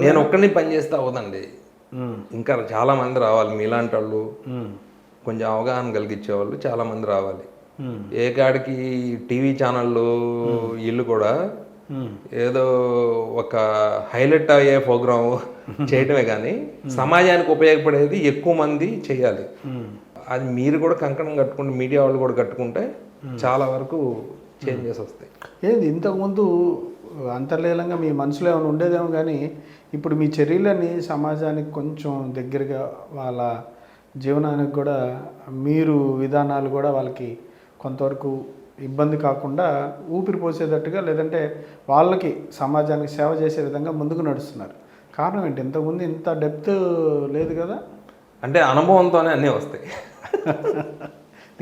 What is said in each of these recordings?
నేను ఒక్కడిని పని చేస్తే అవ్వదండి. ఇంకా చాలా మంది రావాలి మీలాంటి వాళ్ళు, కొంచెం అవగాహన కలిగించేవాళ్ళు చాలా మంది రావాలి. ఏ కాడికి టీవీ ఛానళ్ళు వీళ్ళు కూడా ఏదో ఒక హైలైట్ అయ్యే ప్రోగ్రాం చేయటమే కానీ సమాజానికి ఉపయోగపడేది ఎక్కువ మంది చేయాలి. అది మీరు కూడా కంకణం కట్టుకుంటే, మీడియా వాళ్ళు కూడా కట్టుకుంటే చాలా వరకు చేంజెస్ వస్తాయి. ఏది ఇంతకుముందు అంతర్లీనంగా మీ మనసులో ఏమైనా ఉండేదేమో, కానీ ఇప్పుడు మీ చర్యలని సమాజానికి కొంచెం దగ్గరగా వాళ్ళ జీవనానికి కూడా మీరు విధానాలు కూడా వాళ్ళకి కొంతవరకు ఇబ్బంది కాకుండా ఊపిరి పోసేటట్టుగా, లేదంటే వాళ్ళకి సమాజానికి సేవ చేసే విధంగా ముందుకు నడుస్తున్నారు. కారణం ఏంటి? ఇంతకుముందు ఇంత డెప్త్ లేదు కదా. అంటే అనుభవంతోనే అన్నీ వస్తాయి.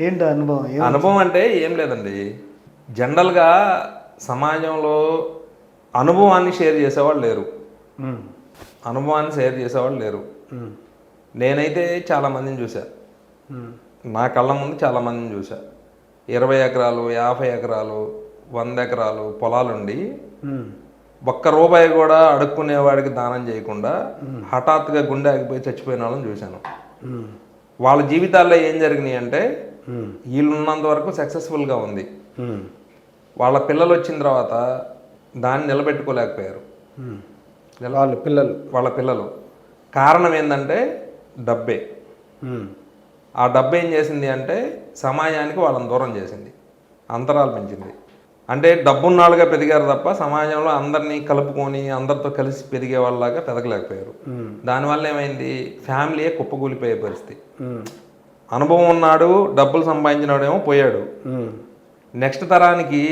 ఏంటి అనుభవం? అనుభవం అంటే ఏం లేదండి, జనరల్గా సమాజంలో అనుభవాన్ని షేర్ చేసేవాళ్ళు లేరు. అనుభవాన్ని షేర్ చేసేవాళ్ళు లేరు. నేనైతే చాలామందిని చూసా, నా కళ్ళ ముందు చాలామందిని చూసా. 20 ఎకరాలు, 50 ఎకరాలు, 100 ఎకరాలు పొలాలుండి ఒక్క రూపాయి కూడా అడుక్కునేవాడికి దానం చేయకుండా హఠాత్తుగా గుండె ఆగిపోయి చచ్చిపోయిన వాళ్ళని చూశాను. వాళ్ళ జీవితాల్లో ఏం జరిగినాయి అంటే, వీళ్ళు ఉన్నంత వరకు సక్సెస్ఫుల్గా ఉంది, వాళ్ళ పిల్లలు వచ్చిన తర్వాత దాన్ని నిలబెట్టుకోలేకపోయారు. వాళ్ళ పిల్లలు కారణం ఏంటంటే డబ్బే. ఆ డబ్బు ఏం చేసింది అంటే సమాజానికి వాళ్ళని దూరం చేసింది, అంతరాలు పెంచింది. అంటే డబ్బున్నాళ్ళుగా పెరిగారు తప్ప సమాజంలో అందరినీ కలుపుకొని అందరితో కలిసి పెరిగే వాళ్ళలాగా పెరగలేకపోయారు. దానివల్ల ఏమైంది, ఫ్యామిలీయే కుప్పకూలిపోయే పరిస్థితి. అనుభవం ఉన్నాడు, డబ్బులు సంపాదించినాడేమో పోయాడు. నెక్స్ట్ తరానికి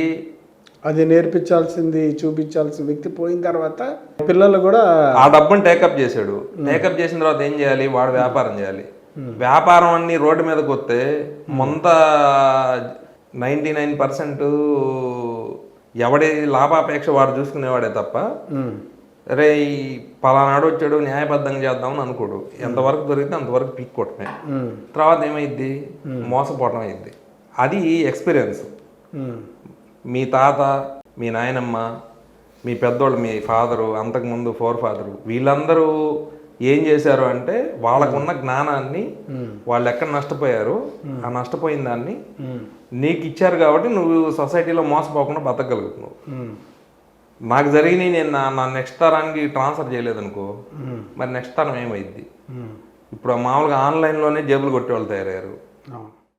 అది నేర్పించాల్సింది, చూపించాల్సిన వ్యక్తి పోయిన తర్వాత పిల్లలు కూడా ఆ డబ్బుని టేకప్ చేశాడు. టేకప్ చేసిన తర్వాత ఏం చేయాలి, వాడు వ్యాపారం చేయాలి. వ్యాపారం అన్ని రోడ్డు మీదకి వస్తే మొంత 99% ఎవడి లాభాపేక్ష వాడు చూసుకునేవాడే తప్ప రే పలానాడు వచ్చాడు న్యాయబద్ధంగా చేద్దామని అనుకోడు. ఎంతవరకు దొరికితే అంతవరకు పీక్కోవటమే. తర్వాత ఏమైద్ది, మోసపోవటం అయింది. అది ఎక్స్పీరియన్స్. మీ తాత, మీ నాయనమ్మ, మీ పెద్దోళ్ళు, మీ ఫాదరు, అంతకుముందు ఫాదరు, వీళ్ళందరూ ఏం చేశారు అంటే వాళ్ళకున్న జ్ఞానాన్ని వాళ్ళు ఎక్కడ నష్టపోయారు, ఆ నష్టపోయిన దాన్ని నీకు ఇచ్చారు కాబట్టి నువ్వు సొసైటీలో మోసపోకుండా బతకగలుగుతున్నావు. నాకు జరిగినాయి నేను నా నెక్స్ట్ తరానికి ట్రాన్స్ఫర్ చేయలేదనుకో, మరి నెక్స్ట్ తరం ఏమైద్ది? ఇప్పుడు మామూలుగా ఆన్లైన్లోనే జేబులు కొట్టేవాళ్ళు తయారయ్యారు.